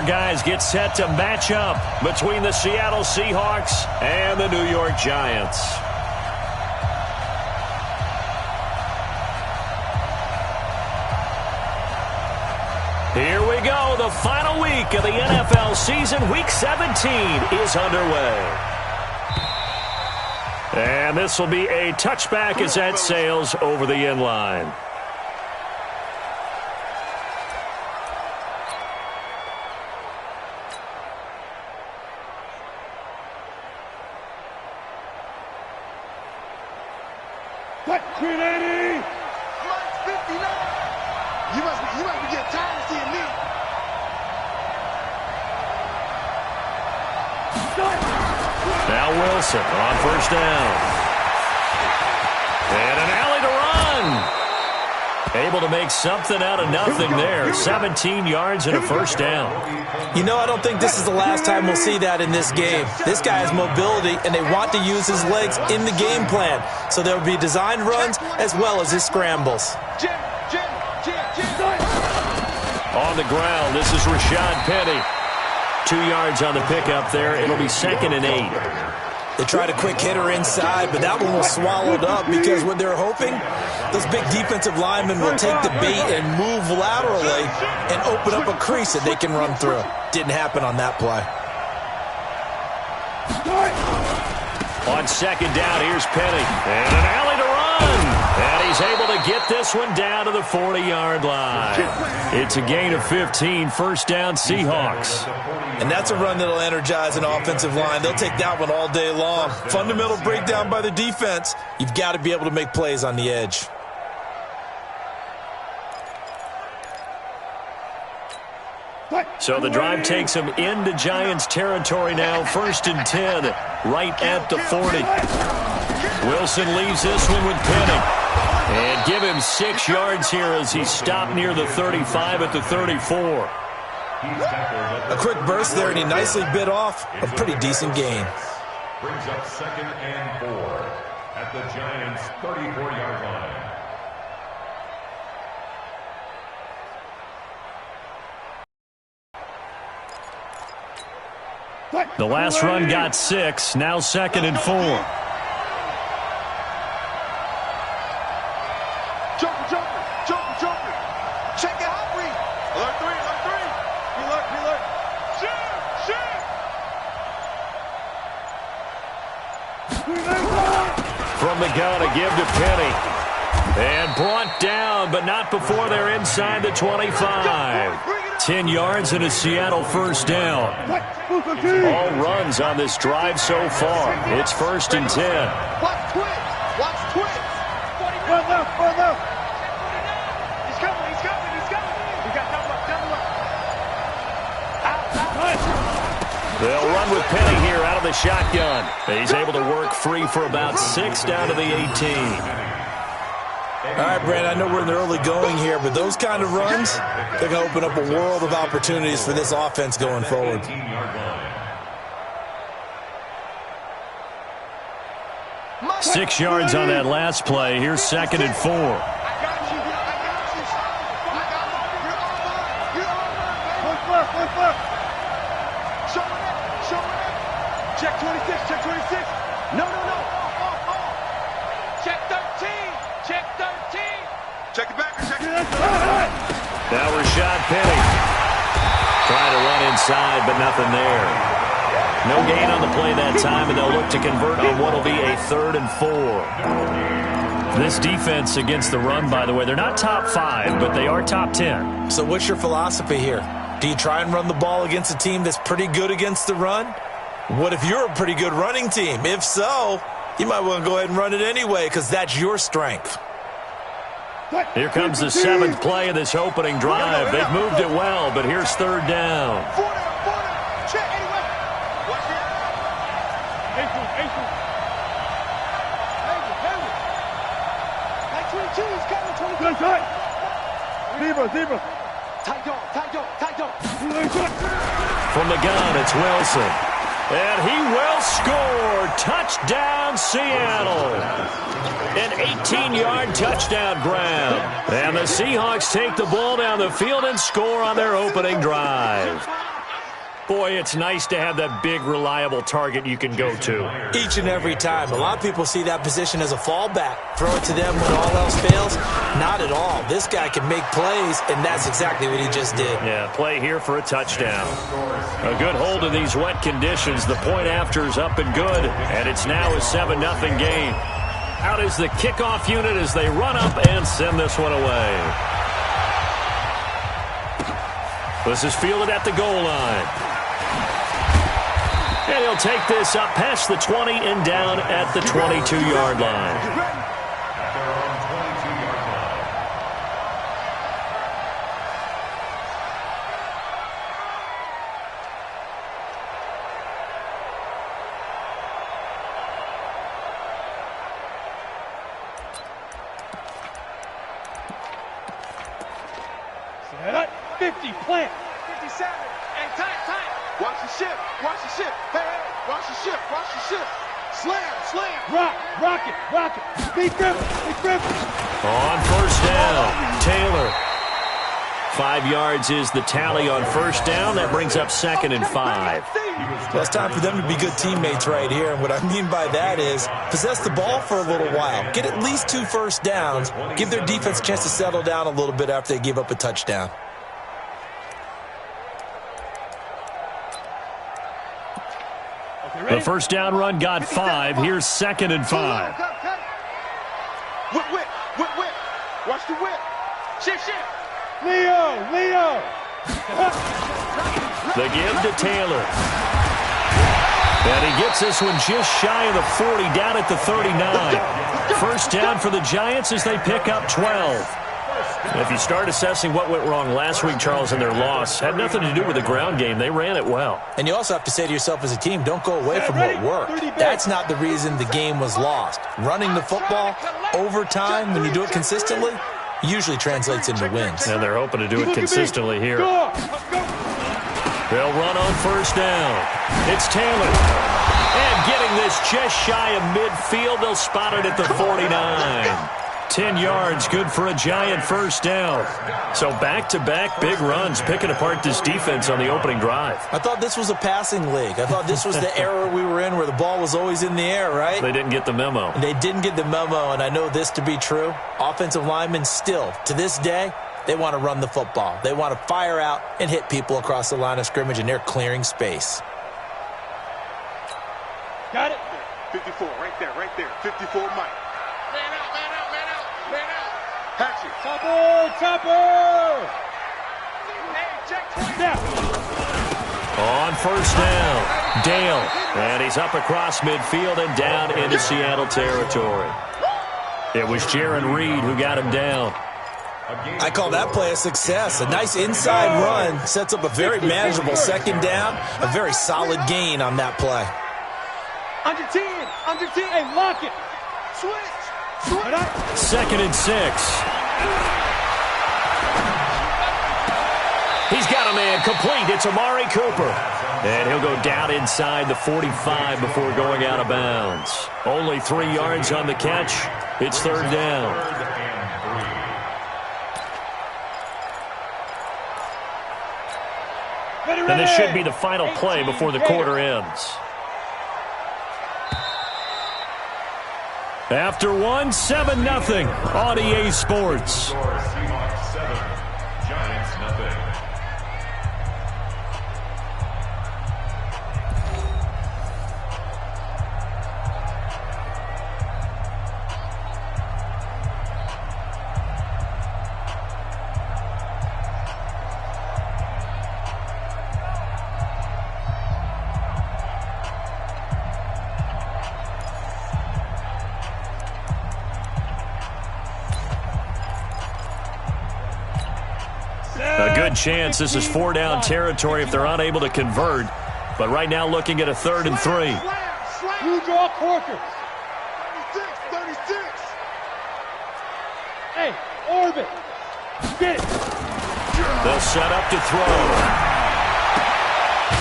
guys get set to match up between the Seattle Seahawks and the New York Giants. Here we go. The final week of the NFL season. Week 17 is underway. And this will be a touchback as that sails over the end line. Now Wilson on first down. And an alley to run. Able to make something out of nothing there. 17 yards and a first down. You know, I don't think this is the last time we'll see that in this game. This guy has mobility, and they want to use his legs in the game plan. So there will be designed runs as well as his scrambles. On the ground, this is Rashad Penny. 2 yards on the pickup there. It'll be 2nd and 8. They tried a quick hitter inside, but that one was swallowed up because what they're hoping, those big defensive linemen will take the bait and move laterally and open up a crease that they can run through. Didn't happen on that play. On second down, here's Penny. And an alley to run. And he's able to get this one down to the 40-yard line. It's a gain of 15, first down Seahawks. And that's a run that'll energize an offensive line. They'll take that one all day long. Fundamental breakdown by the defense. You've got to be able to make plays on the edge. So the drive takes him into Giants territory now. 1st and 10, right at the 40. Wilson leaves this one with Penny. And give him 6 yards here as he stopped near the 35 at the 34. A quick burst there, and he nicely bit off a pretty decent gain. Brings up 2nd and 4 at the Giants' 34-yard line. The last run got 6, now 2nd and 4. Jumper. Check it out, Reed. Alert 3. Alert. Shoot. From the gun, a give to Penny. And brought down, but not before they're inside the 25. 10 yards and a Seattle first down. All runs on this drive so far. It's 1st and 10. Watch twins. Run left. He's coming. He got double up. Out. They'll run with Penny here out of the shotgun. He's able to work free for about 6 down to the 18. All right, Brandon, I know we're in the early going here, but those kind of runs, they're going to open up a world of opportunities for this offense going forward. 6 yards on that last play. Here's 2nd and 4. Check 26. No. Check 13. Check it back. Now Rashad Penny. Trying to run inside, but nothing there. No gain on the play that time, and they'll look to convert on what will be a 3rd and 4. This defense against the run, by the way, they're not top 5, but they are top 10. So what's your philosophy here? Do you try and run the ball against a team that's pretty good against the run? What if you're a pretty good running team? If so, you might want to go ahead and run it anyway because that's your strength. Here comes the 7th play of this opening drive. They've moved it well, but here's 3rd down. Check anyway. Watch it. Like 22, he's coming. 22. Zebra. Tight dog. From the gun, it's Wilson. And he will score. Touchdown, Seattle. An 18-yard touchdown grab. And the Seahawks take the ball down the field and score on their opening drive. Boy, it's nice to have that big, reliable target you can go to. Each and every time. A lot of people see that position as a fallback. Throw it to them when all else fails. Not at all. This guy can make plays, and that's exactly what he just did. Yeah, play here for a touchdown. A good hold of these wet conditions. The point after is up and good, and it's now a 7-0 game. Out is the kickoff unit as they run up and send this one away. This is fielded at the goal line. And he'll take this up past the 20 and down at the 22-yard line. Set up. 50, plant. 57. And time. Watch the ship. Hey, watch the ship. Slam. Rock it. Big Griffin. On first down, Taylor. 5 yards is the tally on first down. That brings up 2nd and 5. Well, it's time for them to be good teammates right here. And what I mean by that is possess the ball for a little while. Get at least 2 first downs. Give their defense a chance to settle down a little bit after they give up a touchdown. The first down run got 5. Here's 2nd and 5. Whip. Watch the whip. Shit. Leo. The give to Taylor. And he gets this one just shy of the 40, down at the 39. First down for the Giants as they pick up 12. If you start assessing what went wrong last week, Charles, in their loss, had nothing to do with the ground game. They ran it well. And you also have to say to yourself as a team, don't go away from what worked. That's not the reason the game was lost. Running the football over time, when you do it consistently, usually translates into wins. And they're hoping to do it consistently here. They'll run on first down. It's Taylor. And getting this just shy of midfield, they'll spot it at the 49. 10 yards, good for a Giant first down. So back-to-back big runs, picking apart this defense on the opening drive. I thought this was a passing league. I thought this was the era we were in where the ball was always in the air, right? They didn't get the memo. They didn't get the memo, and I know this to be true. Offensive linemen still, to this day, they want to run the football. They want to fire out and hit people across the line of scrimmage, and they're clearing space. Got it. 54, right there. 54, Mike. Man out. Hatchet. Chopper. On first down, Dale. And he's up across midfield and down into Seattle territory. It was Jaron Reed who got him down. I call that play a success. A nice inside run sets up a very manageable second down. A very solid gain on that play. Under 10. Hey, lock it. Switch. 2nd and 6. He's got a man complete. It's Amari Cooper. And he'll go down inside the 45 before going out of bounds. Only 3 yards on the catch. It's 3rd down. And this should be the final play before the quarter ends. After 7-0 on EA Sports. Seahawks 7, Giants 0. A good chance this is 4-down territory if they're unable to convert. But right now looking at a 3rd and 3. You draw Corker. 36. Hey, orbit. Get it. They'll set up to throw.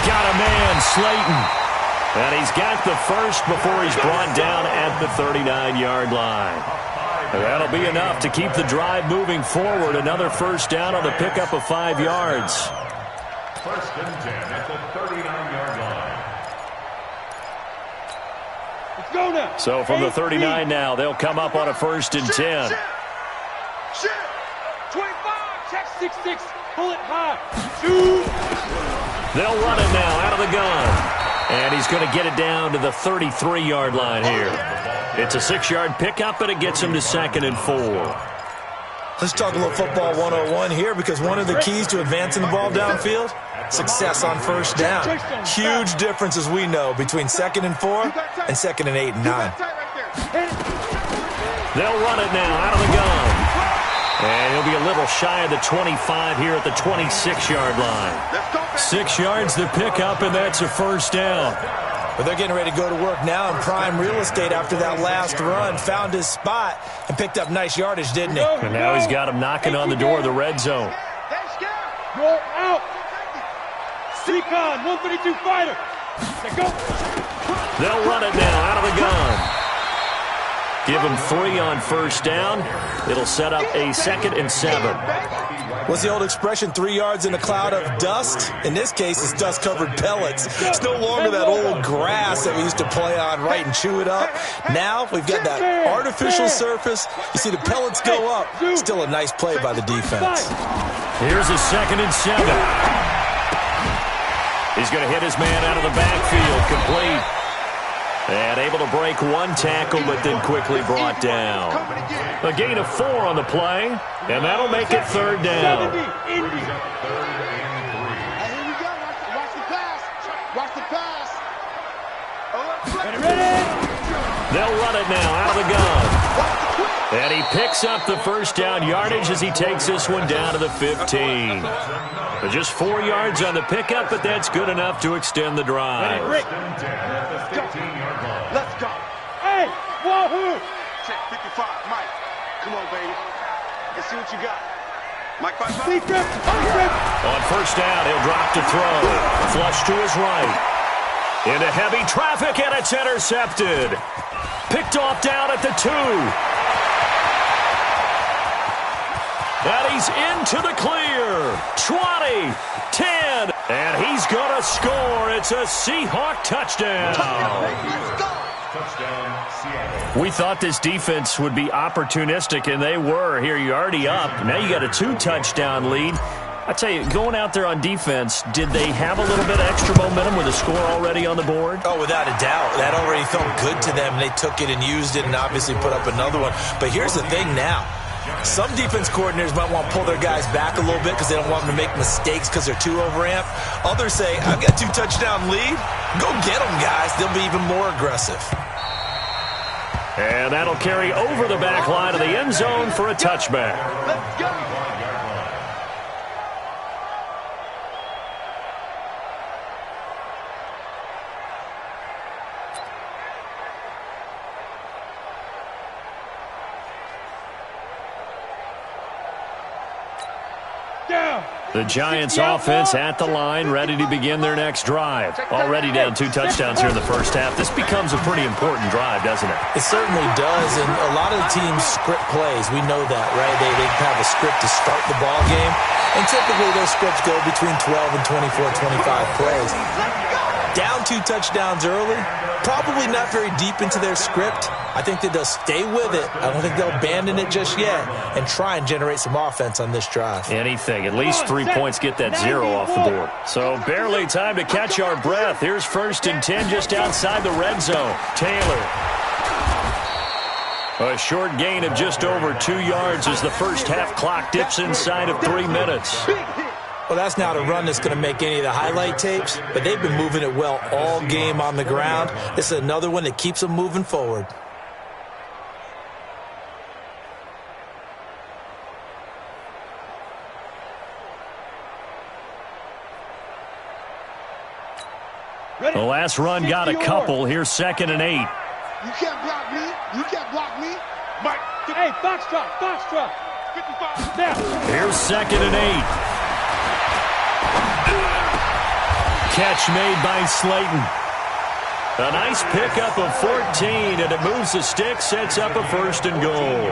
Got a man, Slayton. And he's got the first before he's brought down at the 39-yard line. And that'll be enough to keep the drive moving forward. Another first down on the pickup of 5 yards. First and 10 at the 39-yard line. Let's go now. So from the 39 now, they'll come up on a first and 10. Shit. 25. Check 6-6. Pull it high. Shoot. They'll run it now out of the gun. And he's going to get it down to the 33-yard line here. It's a 6-yard pickup, but it gets him to 2nd and 4. Let's talk a little football 101 here, because one of the keys to advancing the ball downfield, success on first down. Huge difference, as we know, between 2nd and 4 and 2nd and 8 and 9. They'll run it now out of the gun. And he'll be a little shy of the 25 here at the 26-yard line. 6 yards the pickup, and that's a first down. But they're getting ready to go to work now in prime real estate after that last run. Found his spot and picked up nice yardage, didn't he? And now he's got him knocking on the door of the red zone. Roll out. Recon, 132 fighter. Let's go. They'll run it now out of the gun. Give him 3 on first down. It'll set up a 2nd and 7. What's the old expression, 3 yards in a cloud of dust? In this case, it's dust-covered pellets. It's no longer that old grass that we used to play on, right, and chew it up. Now we've got that artificial surface. You see the pellets go up. Still a nice play by the defense. Here's a 2nd and 7. He's going to hit his man out of the backfield, complete. And able to break 1 tackle, but then quickly brought down. A gain of 4 on the play, and that'll make it 3rd down. Here we go. Watch the pass. Watch the pass. Ready. They'll run it now out of the gun. And he picks up the first down yardage as he takes this one down to the 15. Just 4 yards on the pickup, but that's good enough to extend the drive. Let's go. Hey, wahoo. Check 55, Mike. Come on, baby. Let's see what you got. Mike, 5. On first down, he'll drop to throw. Flush to his right. Into heavy traffic, and it's intercepted. Picked off down at the 2. And he's into the clear. 20, 10, and he's going to score. It's a Seahawk touchdown. Touchdown, Seattle. We thought this defense would be opportunistic, and they were. Here, you're already up. Now you got a 2-touchdown lead. I tell you, going out there on defense, did they have a little bit of extra momentum with a score already on the board? Oh, without a doubt. That already felt good to them. They took it and used it and obviously put up another one. But here's the thing now. Some defense coordinators might want to pull their guys back a little bit because they don't want them to make mistakes because they're too overamped. Others say, I've got 2-touchdown lead. Go get them, guys. They'll be even more aggressive. And that'll carry over the back line of the end zone for a touchback. Let's go. The Giants offense at the line, ready to begin their next drive. Already down 2 touchdowns here in the first half. This becomes a pretty important drive, doesn't it? It certainly does, and a lot of the teams script plays. We know that, right? They have a script to start the ball game, and typically those scripts go between 12 and 24, 25 plays. Down 2 touchdowns early, probably not very deep into their script. I think that they'll stay with it. I don't think they'll abandon it just yet and try and generate some offense on this drive. Anything. At least 3 points get that 0 off the board. So barely time to catch our breath. Here's 1st and 10 just outside the red zone. Taylor. A short gain of just over 2 yards as the first half clock dips inside of 3 minutes. Well, that's not a run that's going to make any of the highlight tapes, but they've been moving it well all game on the ground. This is another one that keeps them moving forward. The last run got a couple. Here's 2nd and 8. You can't block me. You can't block me. Mike. Hey, Foxtrot. 55. Now. Here's 2nd and 8. Catch made by Slayton. A nice pickup of 14, and it moves the stick, sets up a 1st and goal.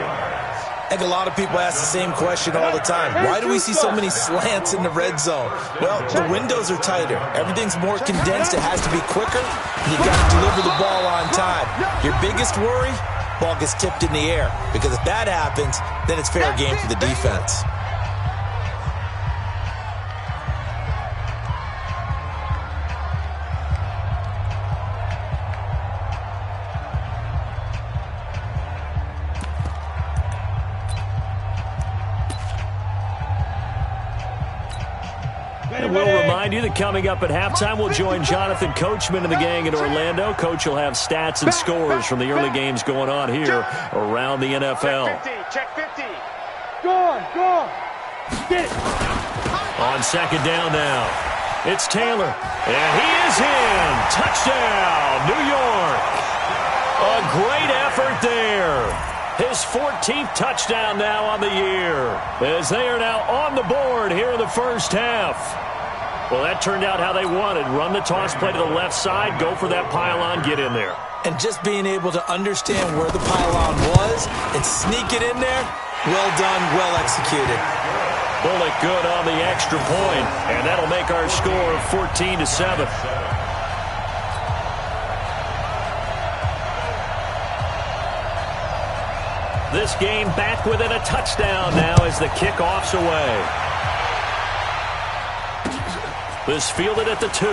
I think a lot of people ask the same question all the time. Why do we see so many slants in the red zone? Well, the windows are tighter. Everything's more condensed. It has to be quicker. And you got to deliver the ball on time. Your biggest worry, ball gets tipped in the air. Because if that happens, then it's fair game for the defense. And we'll remind you that coming up at halftime, we'll join Jonathan Coachman and the gang in Orlando. Coach will have stats and scores from the early games going on here around the NFL. Check 50. Go on. Get it. On second down now, it's Taylor. And he is in. Touchdown, New York. A great effort there. His 14th touchdown now on the year, as they are now on the board here in the first half. Well, that turned out how they wanted. Run the toss play to the left side, go for that pylon, get in there. And just being able to understand where the pylon was and sneak it in there, well done, well executed. Bullock good on the extra point, and that'll make our score 14-7. This game back within a touchdown now as the kickoff's away. This fielded at the 2.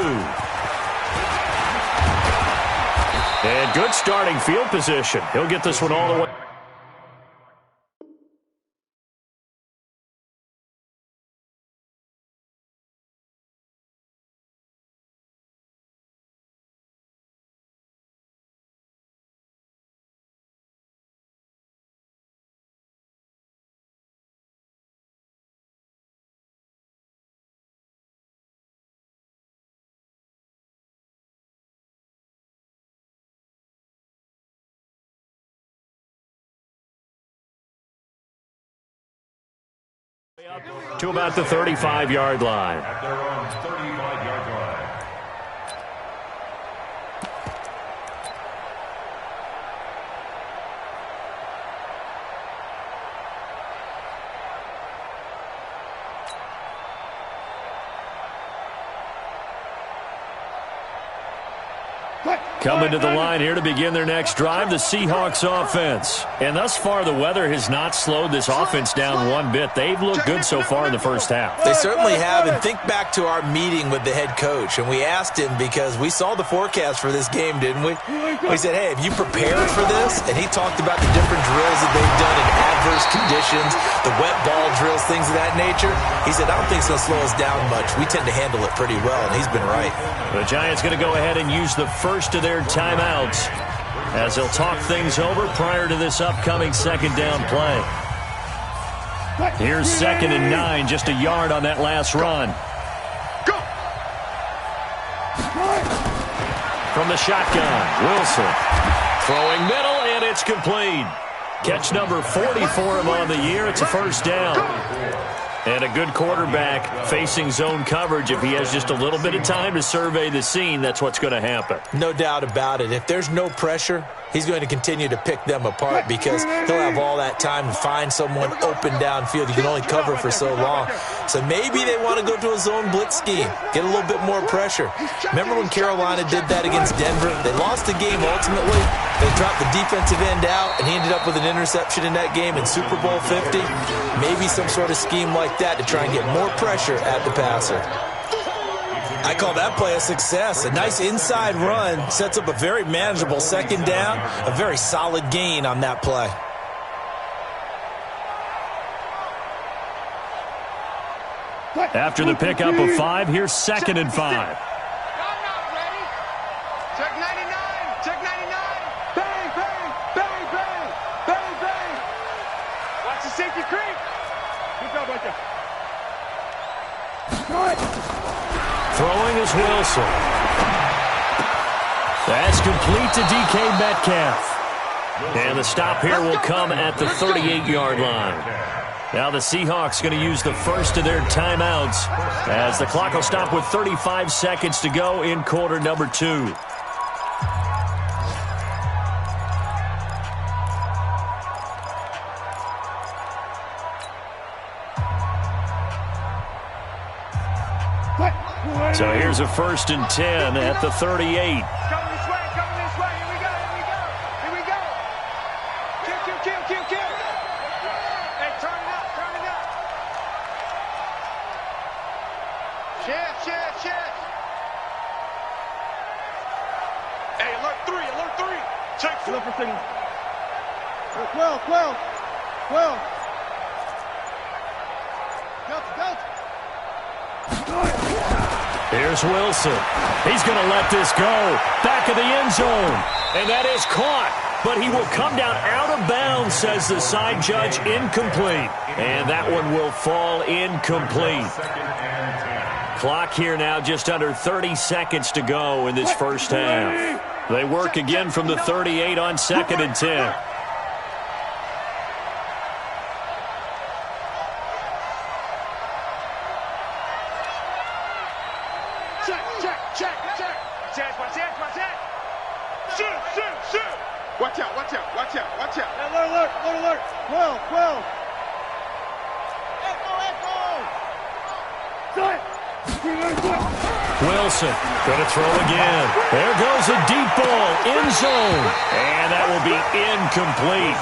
And good starting field position. He'll get this one all the way. To about the 35-yard line. At their own 35-yard line. Coming to the line here to begin their next drive, the Seahawks offense. And thus far, the weather has not slowed this offense down one bit. They've looked good so far in the first half. They certainly have, and think back to our meeting with the head coach, and we asked him because we saw the forecast for this game, didn't we? We said, hey, have you prepared for this? And he talked about the different drills that they've done in adverse conditions, the wet ball drills, things of that nature. He said, I don't think it's going to slow us down much. We tend to handle it pretty well, and he's been right. The Giants going to go ahead and use the first of their timeouts as they'll talk things over prior to this upcoming second down play. Here's 2nd and 9, just a yard on that last run. Go. From the shotgun, Wilson throwing middle, and it's complete. Catch number 40 for him on the year. It's a first down. And a good quarterback facing zone coverage. If he has just a little bit of time to survey the scene, that's what's going to happen. No doubt about it. If there's no pressure, he's going to continue to pick them apart because he'll have all that time to find someone open downfield. You can only cover for so long. So maybe they want to go to a zone blitz scheme, get a little bit more pressure. Remember when Carolina did that against Denver? They lost the game ultimately. They dropped the defensive end out, and he ended up with an interception in that game in Super Bowl 50. Maybe some sort of scheme like that to try and get more pressure at the passer. I call that play a success. A nice inside run sets up a very manageable second down, a very solid gain on that play. After the pickup of 5, here's 2nd and 5. Check 99. Check 99. Bang, bang, bang, bang, bang, bang. Watch the safety creep. Good job right there. Throwing is Wilson. That's complete to DK Metcalf. And the stop here will come at the 38-yard line. Now the Seahawks going to use the first of their timeouts as the clock will stop with 35 seconds to go in quarter number 2. So here's a 1st and 10 at the 38. Coming this way, coming this way. Here we go, here we go, here we go. Kill, kill, kill, kill, kill. Hey, turn it up, turn it up. Chance, chance, chance. Hey, alert 3, alert 3. Check 4. Look for signal. 12, 12, 12. Here's Wilson. He's going to let this go. Back of the end zone. And that is caught. But he will come down out of bounds, says the side judge. Incomplete. And that one will fall incomplete. Clock here now just under 30 seconds to go in this first half. They work again from the 38 on 2nd and 10. Watch out, watch out, watch out, watch out. Alert, alert, alert, alert. 12, 12. Echo, echo. Wilson going to throw again. There goes a deep ball, end zone. And that will be incomplete.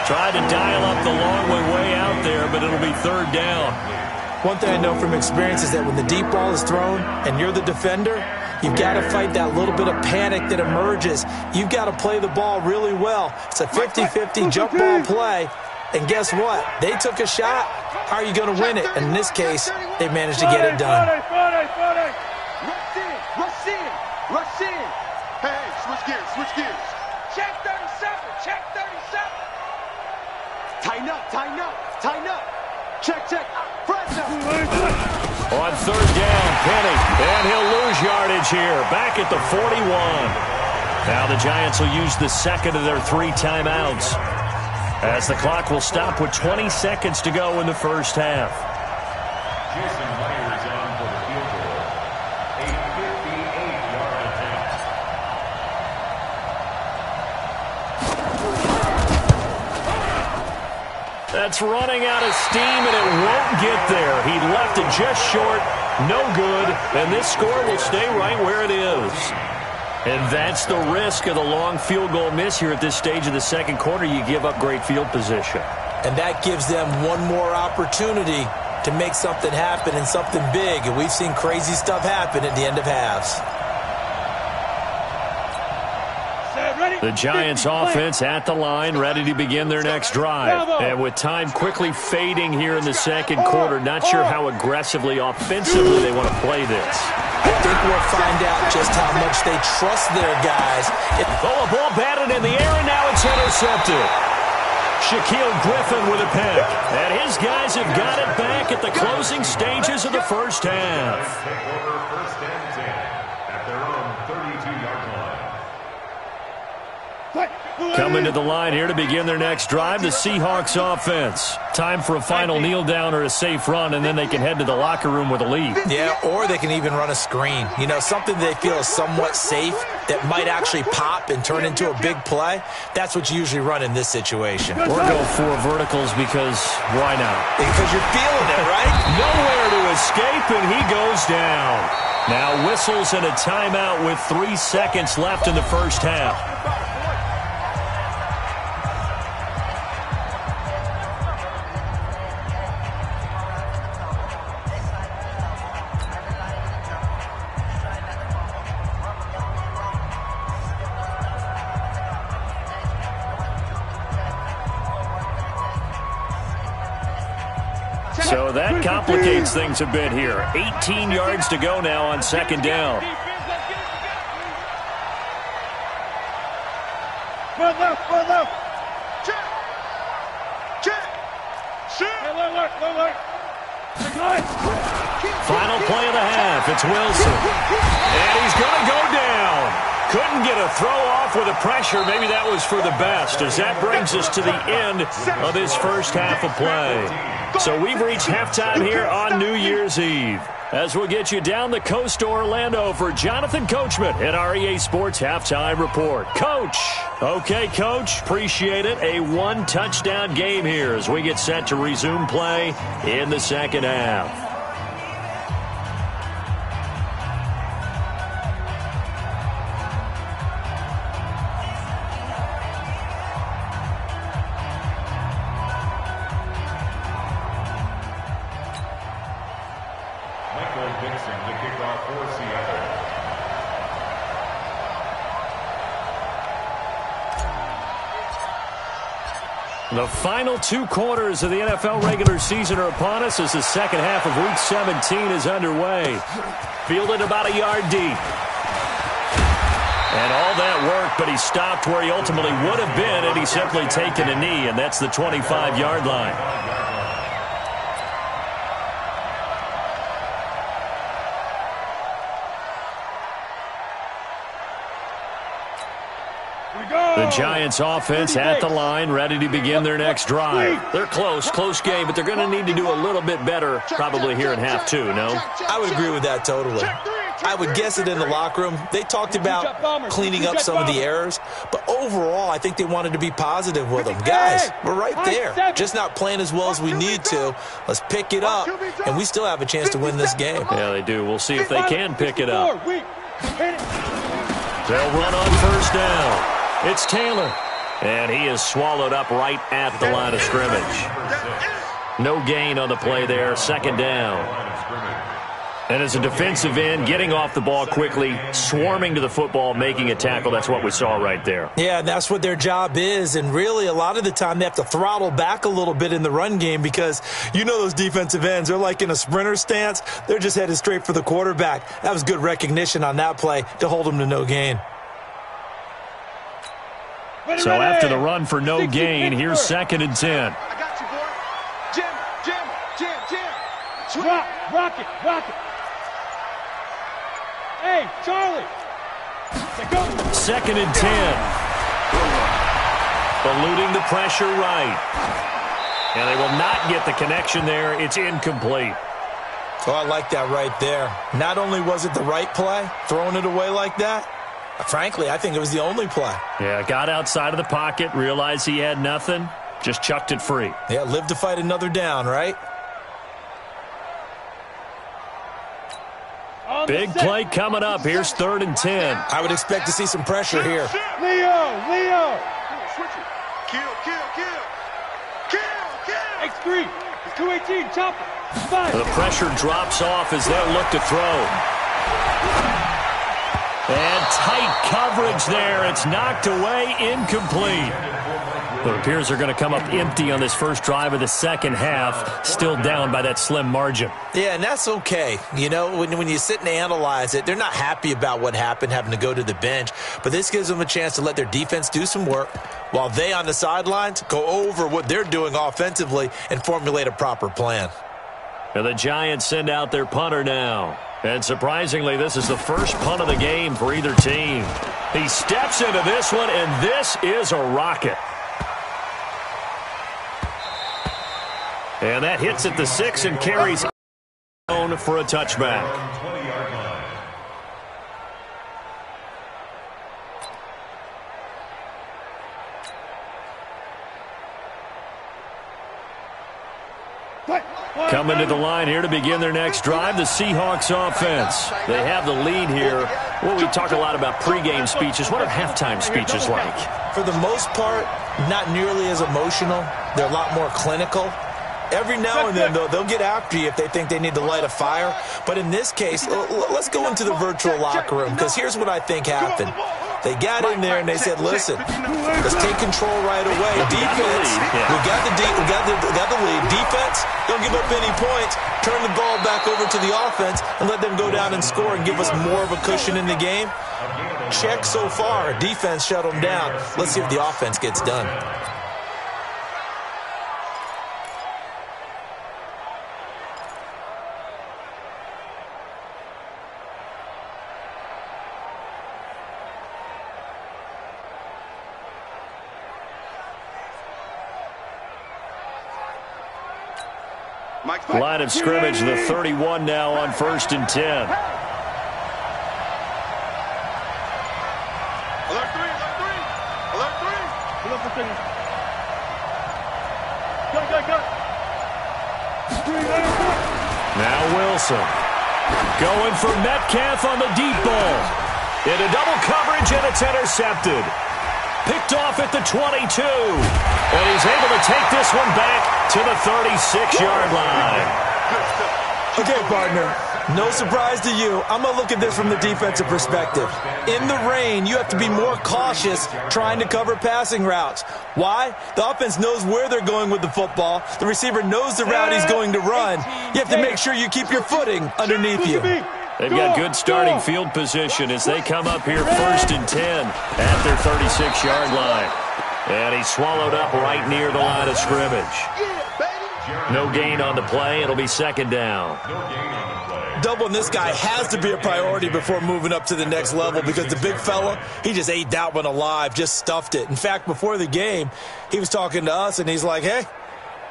Tried to dial up the long way out there, but it'll be 3rd down. One thing I know from experience is that when the deep ball is thrown and you're the defender, you've got to fight that little bit of panic that emerges. You've got to play the ball really well. It's a 50-50 jump ball play. And guess what? They took a shot. How are you going to win it? And in this case, they managed to get it done. Rush in, rush in, rush in. Hey, switch gears, switch gears. Check 37, check 37. Tighten up, tighten up, tighten up. Check, check. On 3rd down, Penny. And he'll lose yardage here. Back at the 41. Now the Giants will use the 2nd of their 3 timeouts, as the clock will stop with 20 seconds to go in the first half. Jason Myers on for the field goal. A 58-yard attempt. That's running out of steam, and it won't get there. He left it just short. No good. And this score will stay right where it is. And that's the risk of the long field goal miss here at this stage of the 2nd quarter. You give up great field position. And that gives them one more opportunity to make something happen and something big. And we've seen crazy stuff happen at the end of halves. The Giants offense at the line, ready to begin their next drive. And with time quickly fading here in the 2nd quarter, not sure how aggressively, offensively they want to play this. I think we'll find out just how much they trust their guys. Oh, a ball batted in the air, and now it's intercepted. Shaquille Griffin with a pick. And his guys have got it back at the closing stages of the first half. Take over 1st and 10 at their own 32-yard line. Coming to the line here to begin their next drive, the Seahawks offense. Time for a final kneel down or a safe run, and then they can head to the locker room with a lead. Yeah, or they can even run a screen. You know, something they feel is somewhat safe that might actually pop and turn into a big play. That's what you usually run in this situation. Or go for verticals because why not? Because you're feeling it, right? Nowhere to escape, and he goes down. Now whistles and a timeout with 3 seconds left in the first half. So that complicates things a bit here. 18 yards to go now on 2nd down. Run left. Check. Check. Shoot. Alert. Final play of the half. It's Wilson. And he's going to go down. Couldn't get a throw off with the pressure. Maybe that was for the best, as that brings us to the end of this first half of play. So we've reached halftime here on New Year's Eve, as we'll get you down the coast to Orlando for Jonathan Coachman at our EA Sports Halftime Report. Coach. Okay, Coach. Appreciate it. A 1-touchdown game here as we get set to resume play in the second half. The final 2 quarters of the NFL regular season are upon us as the second half of Week 17 is underway. Fielded about a yard deep. And all that work, but he stopped where he ultimately would have been had he simply taken a knee, and that's the 25-yard line. The Giants offense at the line, ready to begin their next drive. They're close game, but they're going to need to do a little bit better probably here in half 2, no? I would agree with that totally. I would guess it in the locker room. They talked about cleaning up some of the errors, but overall, I think they wanted to be positive with them. Guys, we're right there. Just not playing as well as we need to. Let's pick it up, and we still have a chance to win this game. Yeah, they do. We'll see if they can pick it up. They'll run on first down. It's Taylor, and he is swallowed up right at the line of scrimmage. No gain on the play there, second down. And as a defensive end, getting off the ball quickly, swarming to the football, making a tackle, that's what we saw right there. Yeah, that's what their job is, and really a lot of the time they have to throttle back a little bit in the run game because you know those defensive ends, they're like in a sprinter stance. They're just headed straight for the quarterback. That was good recognition on that play to hold them to no gain. So after the run for no gain, here's 2nd and 10. I got you, boy. Jam. Rock it. Hey, Charlie. 2nd and 10. Eluding the pressure right. And they will not get the connection there. It's incomplete. Oh, I like that right there. Not only was it the right play, throwing it away like that, frankly, I think it was the only play. Yeah, got outside of the pocket, realized he had nothing, just chucked it free. Yeah, live to fight another down, right? Big play coming up. Here's 3rd and 10. I would expect to see some pressure here. Leo. Switch it. Kill. X3. 218, chopper. 5. The pressure drops off as they'll look to throw. And tight coverage there. It's knocked away, incomplete. It appears they're going to come up empty on this first drive of the second half, still down by that slim margin. Yeah, and that's okay. You know, when you sit and analyze it, they're not happy about what happened, having to go to the bench. But this gives them a chance to let their defense do some work while they on the sidelines go over what they're doing offensively and formulate a proper plan. And the Giants send out their punter now. And surprisingly, this is the first punt of the game for either team. He steps into this one, and this is a rocket. And that hits at the 6 and carries on for a touchback. Coming to the line here to begin their next drive, the Seahawks offense. They have the lead here. Well, we talk a lot about pregame speeches. What are halftime speeches like? For the most part, not nearly as emotional. They're a lot more clinical. Every now and then, though, they'll get after you if they think they need to light a fire. But in this case, let's go into the virtual locker room, because here's what I think happened. They got in there and they said, listen, let's take control right away. Defense, we got the lead. Defense, don't give up any points. Turn the ball back over to the offense and let them go down and score and give us more of a cushion in the game. Check so far. Defense shut them down. Let's see if the offense gets done. Line of scrimmage, the 31 now on 1st and 10. Alert 3. Pull up the thing. Go. Now Wilson. Going for Metcalf on the deep ball. Into double coverage, and it's intercepted. Picked off at the 22. And he's able to take this one back to the 36-yard line. Okay, partner, no surprise to you. I'm going to look at this from the defensive perspective. In the rain, you have to be more cautious trying to cover passing routes. Why? The offense knows where they're going with the football. The receiver knows the route he's going to run. You have to make sure you keep your footing underneath you. They've got good starting field position as they come up here 1st and 10 at their 36-yard line. And he's swallowed up right near the line of scrimmage. No gain on the play. It'll be 2nd down. Doubling this guy has to be a priority before moving up to the next level because the big fella, he just ate that one alive, just stuffed it. In fact, before the game, he was talking to us, and he's like, hey,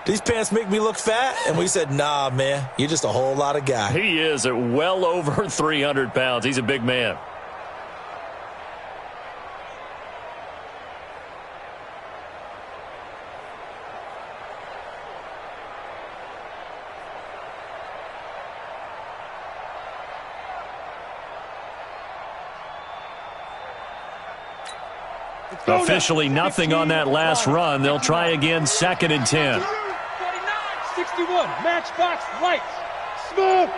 these pants make me look fat? And we said, nah, man, you're just a whole lot of guy. He is at well over 300 pounds. He's a big man. Officially nothing on that last run. They'll try again 2nd and 10. 61, matchbox lights. Smooth.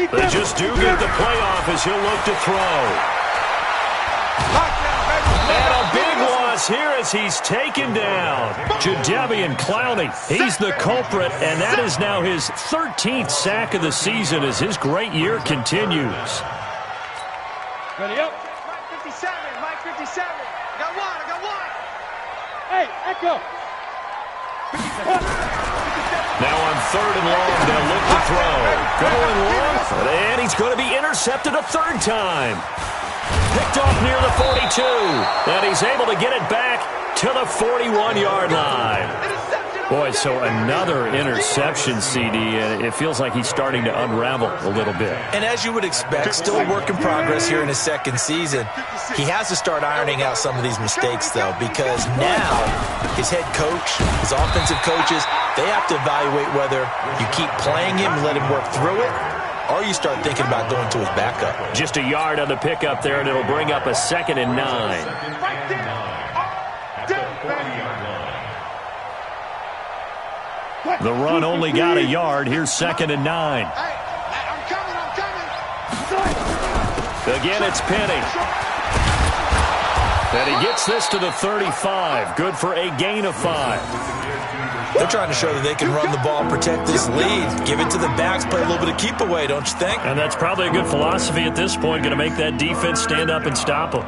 They just do get the playoff as he'll look to throw. And a big loss here as he's taken down. Jadeveon Clowney, he's the culprit, and that is now his 13th sack of the season as his great year continues. Ready up. Mike 57, Mike 57. I got one. Hey, Echo. Now on 3rd and long, they'll look to throw. Going long, and he's going to be intercepted a 3rd time. Picked off near the 42, and he's able to get it back to the 41-yard line. Boy, so another interception, CD, and it feels like he's starting to unravel a little bit. And as you would expect, still a work in progress here in his 2nd season. He has to start ironing out some of these mistakes, though, because now his head coach, his offensive coaches, they have to evaluate whether you keep playing him and let him work through it, or you start thinking about going to his backup. Just a yard on the pickup there, and it'll bring up a 2nd and 9. The run only got a yard. Here's 2nd and 9. I'm coming. Again, it's Penny. And he gets this to the 35. Good for a gain of 5. They're trying to show that they can run the ball, protect this lead, give it to the backs, play a little bit of keep away, don't you think? And that's probably a good philosophy at this point, going to make that defense stand up and stop them.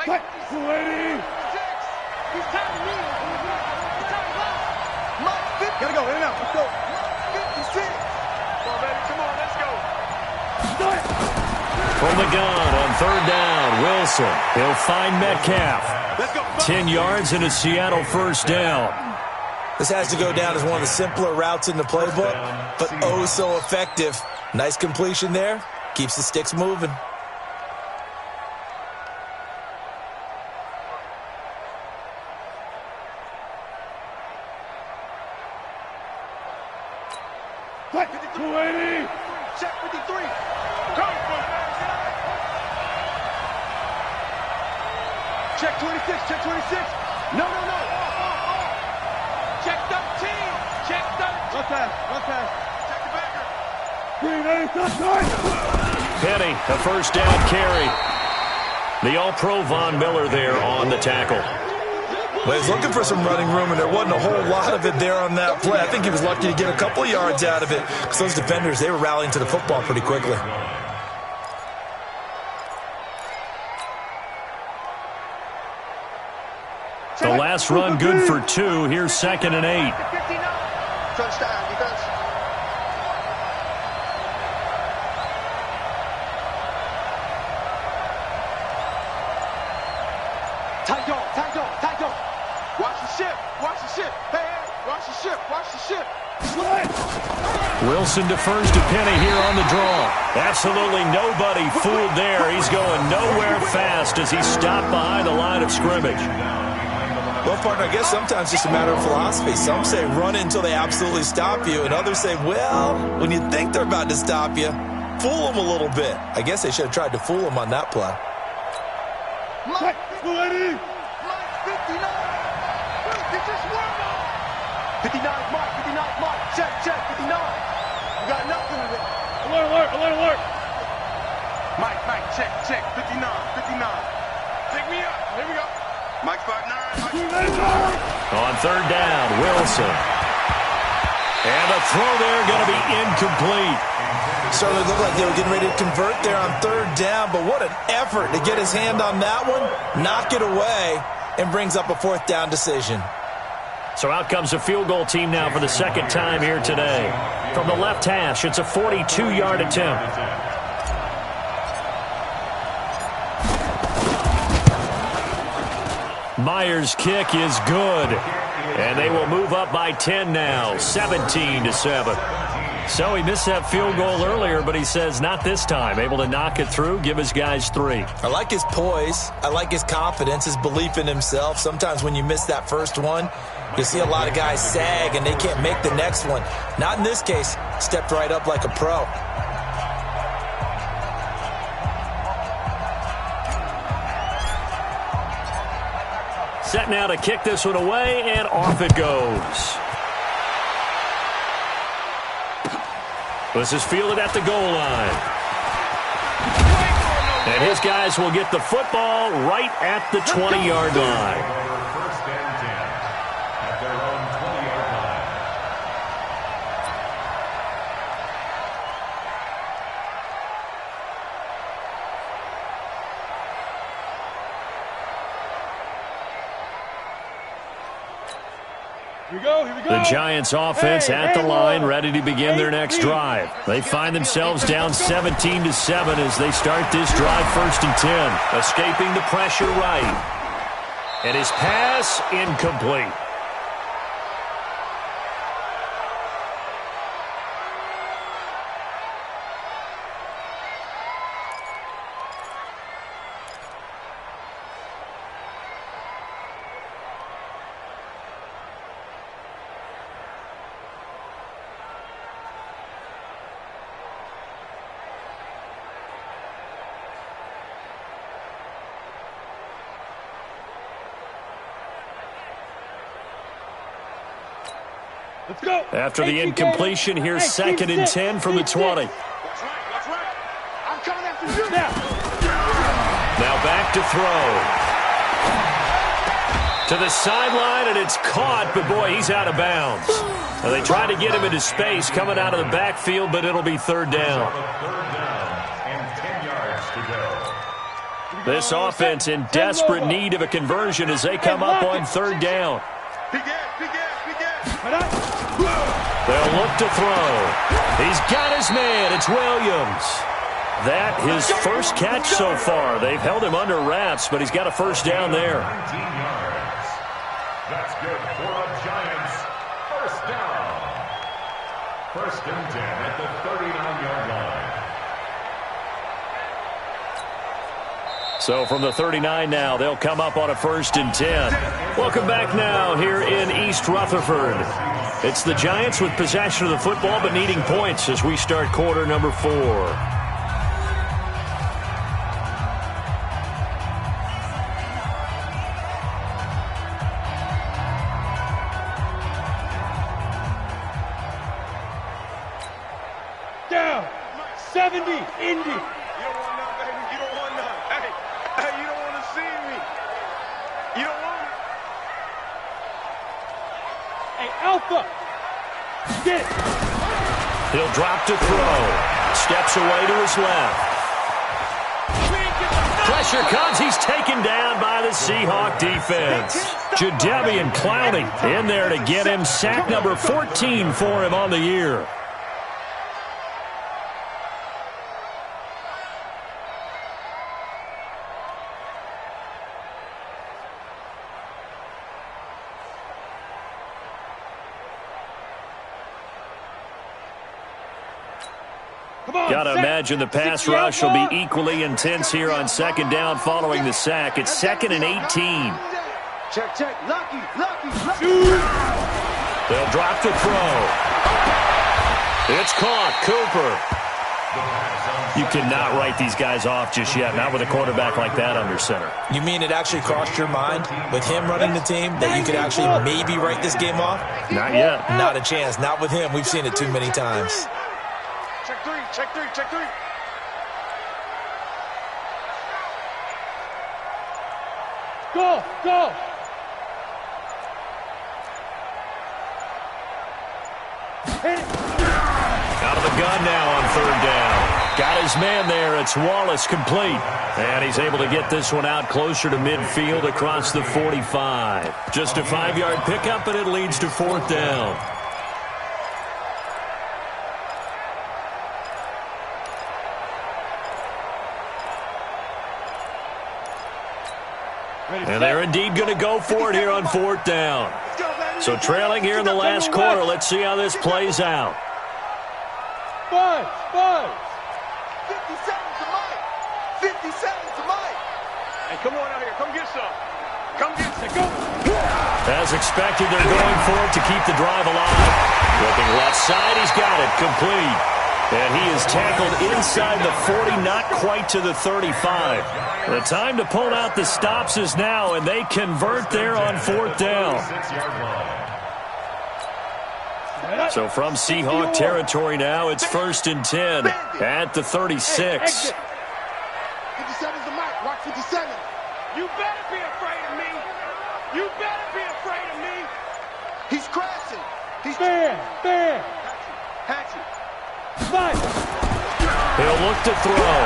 Mike 280. He's timing me. Mike 50. Gotta go, in and out. Let's go. 56. Come on, baby. Come on, let's go. From the gun on 3rd down, Wilson. He'll find Metcalf. Let's go. 10 yards and a Seattle 1st down. This has to go down as one of the simpler routes in the playbook, but oh so effective. Nice completion there. Keeps the sticks moving. Check 280. Check 53. Check 26. Check 26. No. Check 13. Check 13. Run pass. Check the backer. Green 8. Penny, a 1st down carry. The All-Pro Von Miller there on the tackle. Well, he's looking for some running room, and there wasn't a whole lot of it there on that play. I think he was lucky to get a couple of yards out of it because those defenders, they were rallying to the football pretty quickly. The last run good for 2. Here's 2nd and 8. Touchdown, defense. Tight dog. Watch the ship. Hey, watch the ship. Wilson defers to Penny here on the draw. Absolutely nobody fooled there. He's going nowhere fast as he's stopped behind the line of scrimmage. Well, partner, I guess sometimes it's just a matter of philosophy. Some say run until they absolutely stop you, and others say, well, when you think they're about to stop you, fool them a little bit. I guess they should have tried to fool them on that play. Mike, ready? Mike, 59. Get this one on. 59 Mike, 59 Mike. Check, 59. You got nothing in it. Alert. Mike, check, 59. Pick me up. Here we go. Mike 5'9". On third down, Wilson. And the throw there going to be incomplete. Certainly looked like they were getting ready to convert there on third down, but what an effort to get his hand on that one, knock it away, and brings up a fourth down decision. So out comes a field goal team now for the second time here today. From the left hash, it's a 42-yard attempt. Myers' kick is good. And they will move up by 10 now, 17-7. So he missed that field goal earlier, but he says not this time. Able to knock it through, give his guys 3. I like his poise. I like his confidence, his belief in himself. Sometimes when you miss that first one, you see a lot of guys sag and they can't make the next one. Not in this case. Stepped right up like a pro. Set now to kick this one away, and off it goes. This is fielded at the goal line. And his guys will get the football right at the 20-yard line. First and 10 at their own 20-yard line. Here we go. The Giants offense at the line, ready to begin their next drive. They find themselves down 17-7 as they start this drive, first and 10. Escaping the pressure right. And his pass incomplete. Let's go. After the incompletion, here's second and 10 from the 20. That's right. I'm coming after you now. Now back to throw. To the sideline, and it's caught, but boy, he's out of bounds. Now they try to get him into space coming out of the backfield, but it'll be third down. Third down and 10 yards to go. This offense in desperate need of a conversion as they come up on third down. They'll look to throw. He's got his man. It's Williams. That his first catch so far. They've held him under wraps, but he's got a first down there. 19 yards. That's good for the Giants. First down. First and 10 at the 39-yard line. So from the 39 now, they'll come up on a first and 10. Welcome back now here in East Rutherford. It's the Giants with possession of the football but needing points as we start quarter number 4. Down. 70. Indy. You don't want none, baby. You don't want none. Hey, you don't want to see me. You don't want it. Hey, Alpha. Get it. He'll drop to throw. Steps away to his left. Pressure comes. He's taken down by the Seahawk defense. Jadeveon Clowney in there to get him. Sack number 14 for him on the year. Got to imagine the pass rush will be equally intense here on second down following the sack. It's second and 18. Check, check. Lucky. They'll drop the throw. It's caught. Cooper. You cannot write these guys off just yet, not with a quarterback like that under center. You mean it actually crossed your mind with him running the team that you could actually maybe write this game off? Not yet. Not a chance. Not with him. We've seen it too many times. Check three. Go. Hit it. Out of the gun now on third down. Got his man there. It's Wallace complete. And he's able to get this one out closer to midfield across the 45. Just a 5-yard pickup, and it leads to fourth down. And they're indeed going to go for it here on fourth down. So trailing here in the last quarter. Let's see how this plays out. Buzz. 57 to Mike. 57 to Mike. Hey, come on out here. Come get some. Go. As expected, they're going for it to keep the drive alive. Looking left side, he's got it. Complete. And he is tackled inside the 40, not quite to the 35. The time to pull out the stops is now, and they convert there on fourth down. So from Seahawk territory now, it's 1st and 10 at the 36. 57's the mic. Watch 57. You better be afraid of me. He's crashing. Fair. Hatchet. He'll look to throw.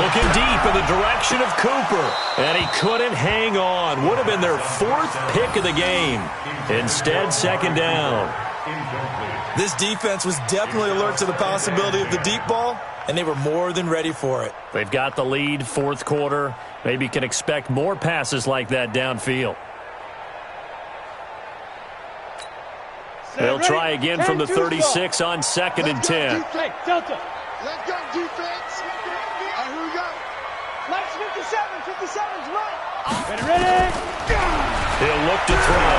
Looking deep in the direction of Cooper. And he couldn't hang on. Would have been their 4th pick of the game. Instead, second down. This defense was definitely alert to the possibility of the deep ball, and they were more than ready for it. They've got the lead, fourth quarter. Maybe can expect more passes like that downfield. They'll try again from the 36 on 2nd and 10. Hey, Delta. Let's go, defense. Here we go. Nice 57's right. Ready. He'll look to throw.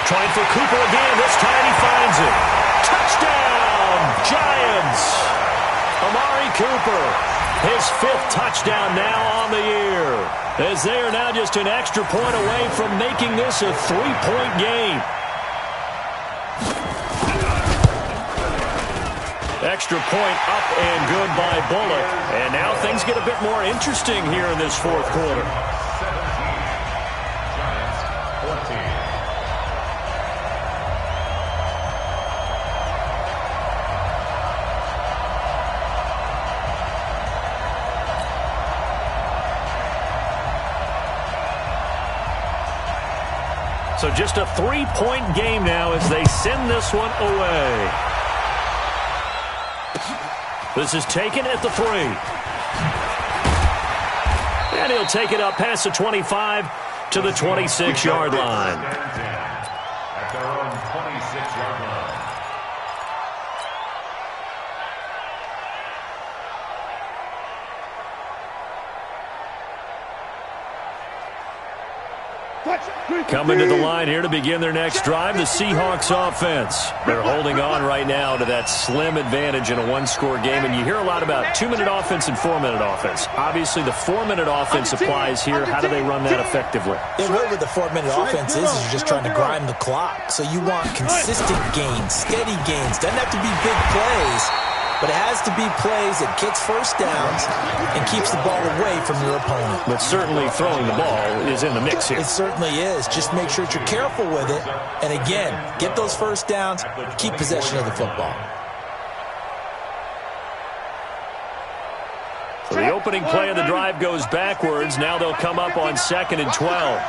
Trying for Cooper again. This time he finds it. Touchdown, Giants. Amari Cooper, his 5th touchdown now on the year. As they are now just an extra point away from making this a 3-point game. Extra point up and good by Bullock. And now things get a bit more interesting here in this fourth quarter. 17, Giants 14. So just a 3-point game now as they send this one away. This is taken at the 3. And he'll take it up past the 25 to the 26-yard line. At their own 26-yard line. Coming to the line here to begin their next drive, the Seahawks offense. They're holding on right now to that slim advantage in a one-score game, and you hear a lot about 2-minute offense and 4-minute offense. Obviously, the 4-minute offense applies here. How do they run that effectively? And really what the 4-minute offense is you're just trying to grind the clock. So you want consistent gains, steady gains. Doesn't have to be big plays, but it has to be plays that gets first downs and keeps the ball away from your opponent. But certainly throwing the ball is in the mix here. It certainly is. Just make sure that you're careful with it. And again, get those first downs, keep possession of the football. So the opening play of the drive goes backwards. Now they'll come up on 2nd and 12.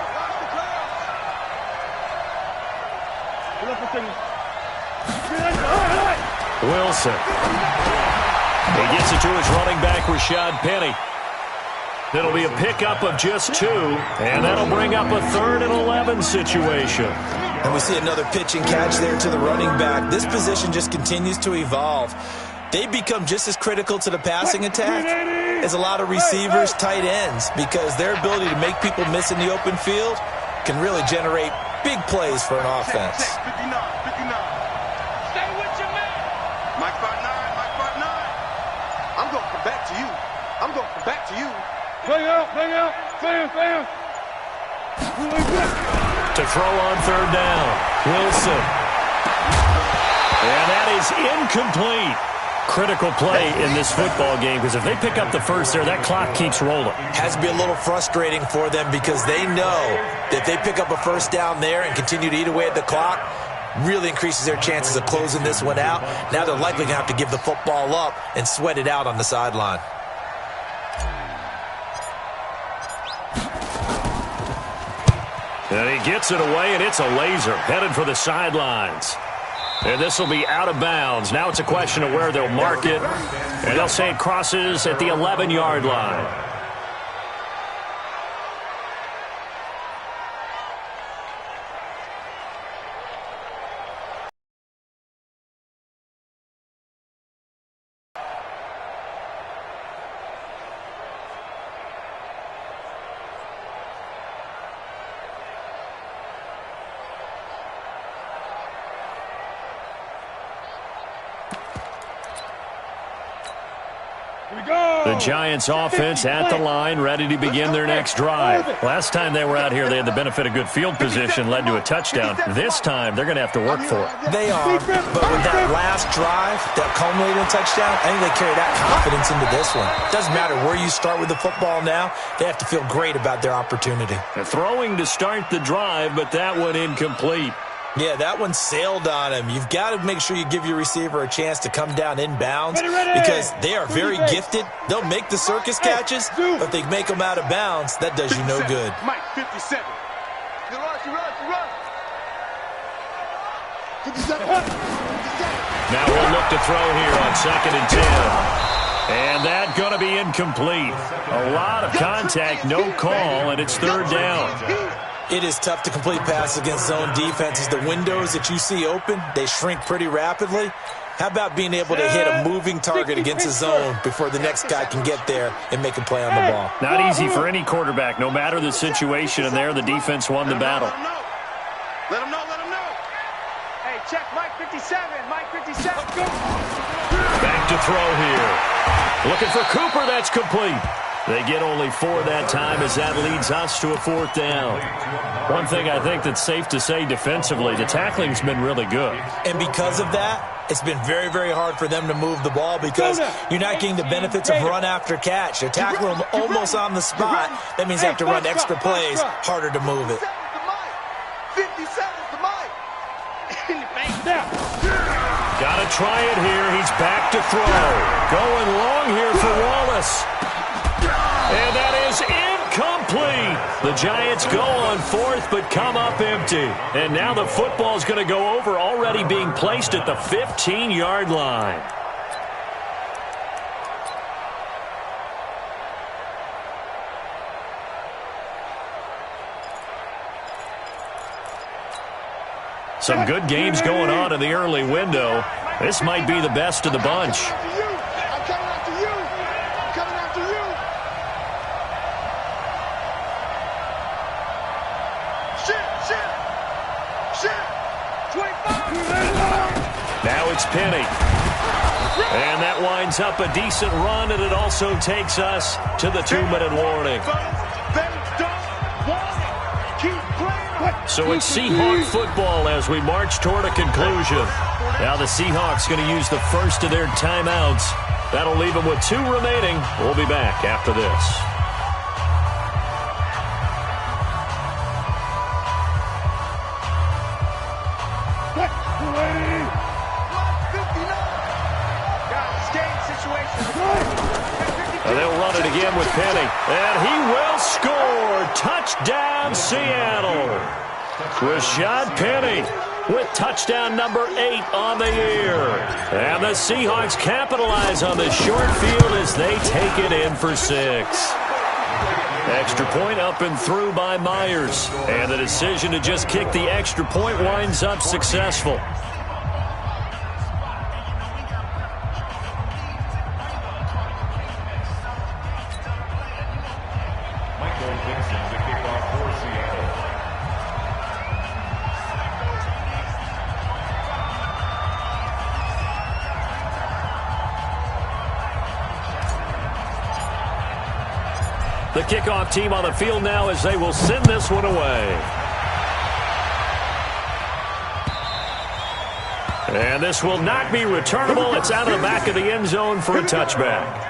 Wilson. He gets it to his running back, Rashad Penny. It'll be a pickup of just 2, and that'll bring up a 3rd and 11 situation. And we see another pitch and catch there to the running back. This position just continues to evolve. they become just as critical to the passing attack as a lot of receivers, tight ends, because their ability to make people miss in the open field can really generate big plays for an offense. 59, 59. Stay with your man. Mike 5'9", Mike 5'9". I'm going to come back to you. I'm going to come back to you. Bang out, fan. To throw on third down, Wilson. And that is incomplete. Critical play in this football game, because if they pick up the first there, that clock keeps rolling. Has to be a little frustrating for them because they know that if they pick up a first down there and continue to eat away at the clock, really increases their chances of closing this one out. Now they're likely going to have to give the football up and sweat it out on the sideline. And he gets it away, and it's a laser headed for the sidelines. And this will be out of bounds. Now it's a question of where they'll mark it. And they'll say it crosses at the 11-yard line. The Giants offense at the line, ready to begin their next drive. Last time they were out here, they had the benefit of good field position, led to a touchdown. This time, they're going to have to work for it. They are, but with that last drive that culminated in a touchdown, I think they carry that confidence into this one. Doesn't matter where you start with the football now, they have to feel great about their opportunity. Throwing to start the drive, but that one incomplete. Yeah, that one sailed on him. You've got to make sure you give your receiver a chance to come down inbounds because they are very gifted. They'll make the circus catches, but if they make them out of bounds, that does you no good. Mike 57. You run. 57. Now we'll look to throw here on 2nd and 10. And that's going to be incomplete. A lot of contact, no call, and it's third down. It is tough to complete passes against zone defenses. The windows that you see open, they shrink pretty rapidly. How about being able to hit a moving target against a zone before the next guy can get there and make a play on the ball? Not easy for any quarterback, no matter the situation, and there the defense won the battle. Let him know. Hey, check Mike 57. Mike 57. Go. Back to throw here. Looking for Cooper, that's complete. They get only 4 that time as that leads us to a 4th down. One thing I think that's safe to say defensively, the tackling's been really good. And because of that, it's been very, very hard for them to move the ball because you're not getting the benefits of run after catch. They're tackling them almost on the spot. That means they have to run extra plays, harder to move it. 57's the Mike. Gotta try it here. He's back to throw. Going long here for Wallace. And that is incomplete. The Giants go on 4th but come up empty. And now the football's going to go over, already being placed at the 15-yard line. Some good games going on in the early window. This might be the best of the bunch. I'm coming after you. Shit. 25. Now it's Penny. And that winds up a decent run, and it also takes us to the 2-minute warning. So it's Seahawk football as we march toward a conclusion. Now the Seahawks going to use the first of their timeouts. That'll leave them with 2 remaining. We'll be back after this. They'll run it again with Penny. And he will score. Touchdown, Seattle. Rashad Penny with touchdown number 8 on the year. And the Seahawks capitalize on this short field as they take it in for 6. Extra point up and through by Myers. And the decision to just kick the extra point winds up successful. The kickoff team on the field now as they will send this one away. And this will not be returnable. It's out of the back of the end zone for a touchback.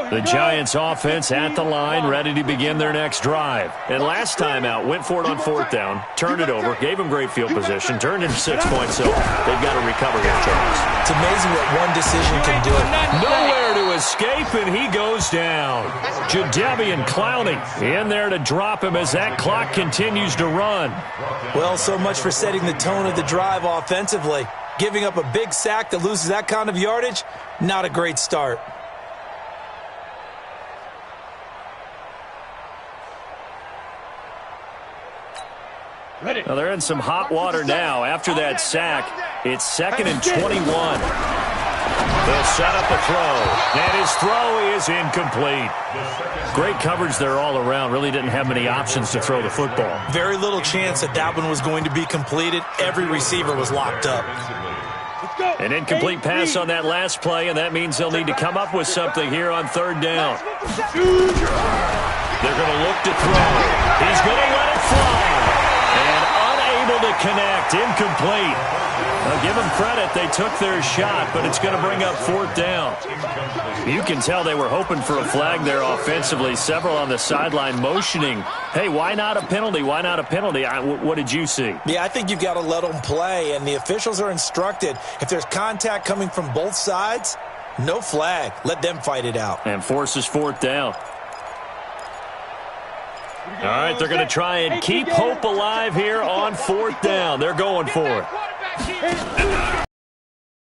The Giants offense at the line, ready to begin their next drive. And last time out, went for it on fourth down, turned it over, gave them great field position, turned into 6 points, so they've got to recover their Charles. It's amazing what one decision can do. Nowhere to escape, and he goes down. Jadeveon Clowney in there to drop him as that clock continues to run. Well, so much for setting the tone of the drive offensively. Giving up a big sack that loses that kind of yardage, not a great start. Well, they're in some hot water now. After that sack, it's 2nd and 21. They'll set up a throw, and his throw is incomplete. Great coverage there all around. Really didn't have many options to throw the football. Very little chance that that one was going to be completed. Every receiver was locked up. An incomplete pass on that last play, and that means they'll need to come up with something here on third down. They're going to look to throw. He's going to let it fly. And unable to connect, incomplete. Now, give them credit, they took their shot, but it's going to bring up fourth down. You can tell they were hoping for a flag there offensively. Several on the sideline motioning, hey, why not a penalty? Why not a penalty? What did you see? Yeah, I think you've got to let them play, and the officials are instructed, if there's contact coming from both sides, no flag. Let them fight it out. And forces fourth down. All right, they're going to try and keep hope alive here on fourth down. They're going for it.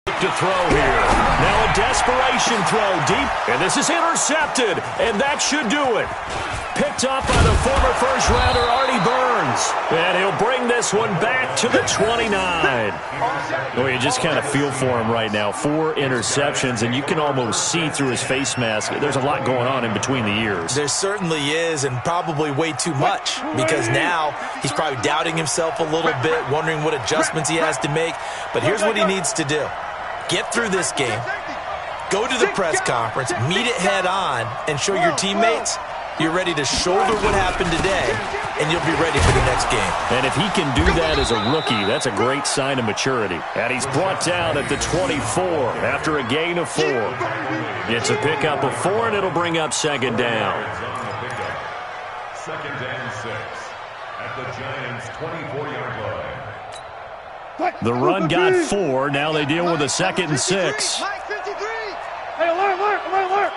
To throw here. Now a desperation throw deep, and this is intercepted, and that should do it. Picked up by the former first-rounder Artie Burns, and he'll bring this one back to the 29. Well, you just kind of feel for him right now. 4 interceptions, and you can almost see through his face mask. There's a lot going on in between the ears. There certainly is, and probably way too much, because now he's probably doubting himself a little bit, wondering what adjustments he has to make. But here's what he needs to do. Get through this game, go to the press conference, meet it head on, and show your teammates you're ready to shoulder what happened today, and you'll be ready for the next game. And if he can do that as a rookie, that's a great sign of maturity. And he's brought down at the 24 after a gain of 4. It's a pickup of 4, and it'll bring up second down. 2nd and 6 at the Giants' 24-yard line. The run got 4. Now they deal with a 2nd and 6. Hey, alert.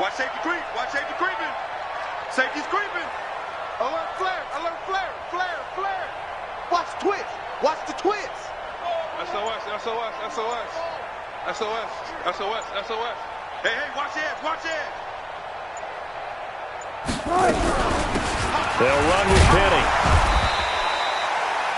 Watch safety creep. Watch safety creeping. Safety's creeping. Alert flare. Watch twist. Watch the twist. SOS. Hey, watch edge. They'll run with Penny.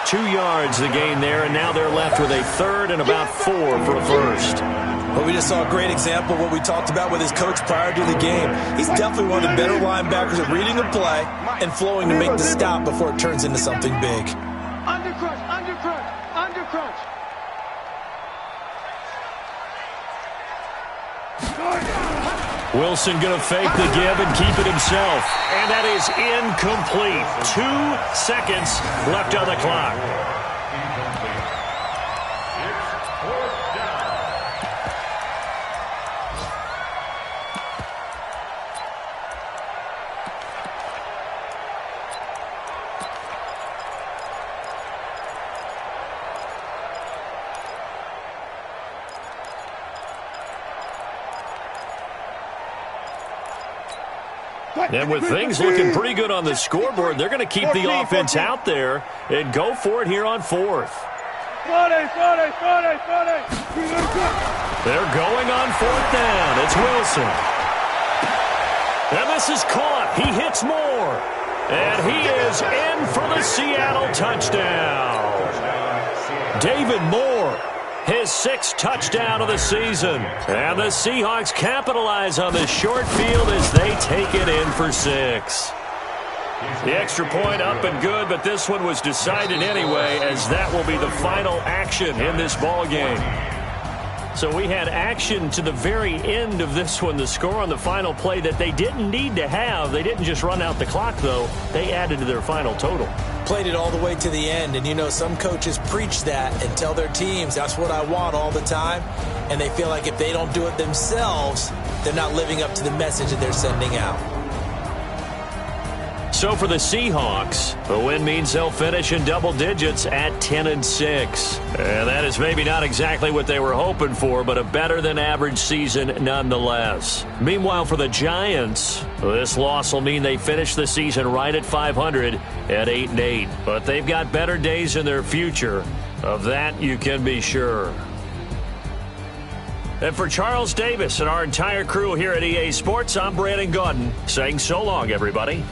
2 yards the gain there, and now they're left with a 3rd and about 4 for a first. Well, we just saw a great example of what we talked about with his coach prior to the game. He's definitely one of the better linebackers at reading the play and flowing to make the stop before it turns into something big. Undercrunch. Wilson going to fake the give and keep it himself. And that is incomplete. 2 seconds left on the clock. And with things looking pretty good on the scoreboard, they're going to keep the offense out there and go for it here on 4th. They're going on 4th down. It's Wilson. And this is caught. He hits more. And he is in for the Seattle touchdown. David Moore his 6th touchdown of the season. And the Seahawks capitalize on this short field as they take it in for 6. The extra point up and good, but this one was decided anyway, as that will be the final action in this ball game. So we had action to the very end of this one. The score on the final play that they didn't need to have. They didn't just run out the clock, though. They added to their final total. Played it all the way to the end, and you know some coaches preach that and tell their teams that's what I want all the time, and they feel like if they don't do it themselves, they're not living up to the message that they're sending out. So for the Seahawks, the win means they'll finish in double digits at 10-6. And that is maybe not exactly what they were hoping for, but a better than average season nonetheless. Meanwhile, for the Giants, this loss will mean they finish the season right at 500 at 8-8. But they've got better days in their future. Of that, you can be sure. And for Charles Davis and our entire crew here at EA Sports, I'm Brandon Gaudin saying so long, everybody.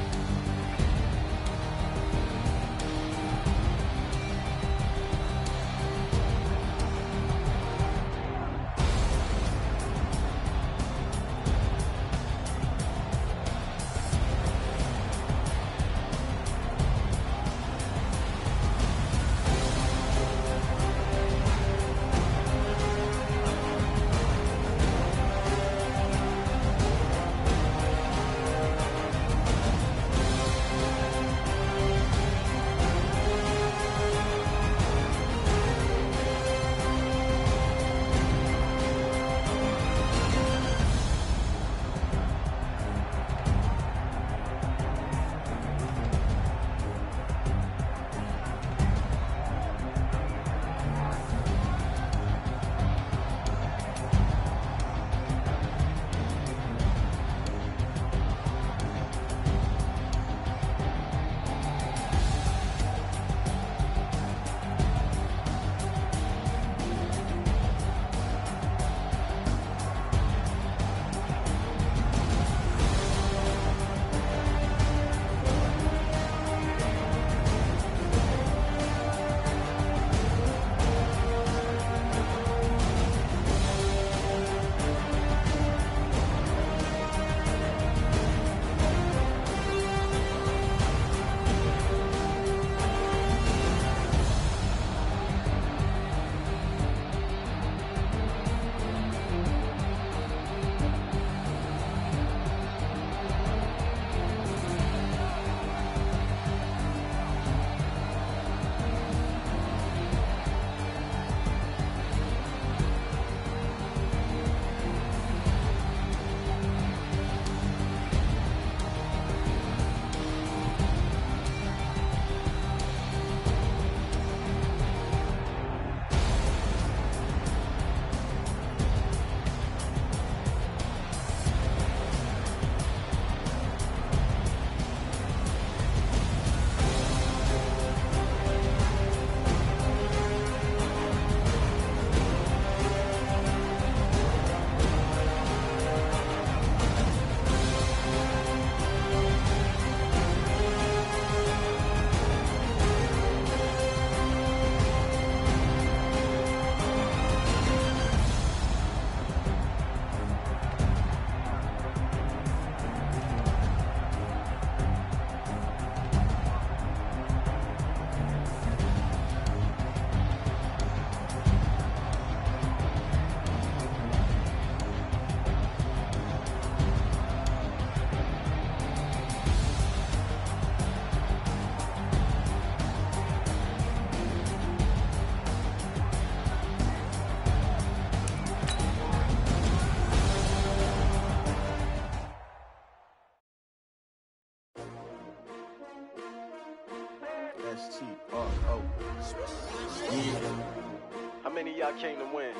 How many of y'all came to win?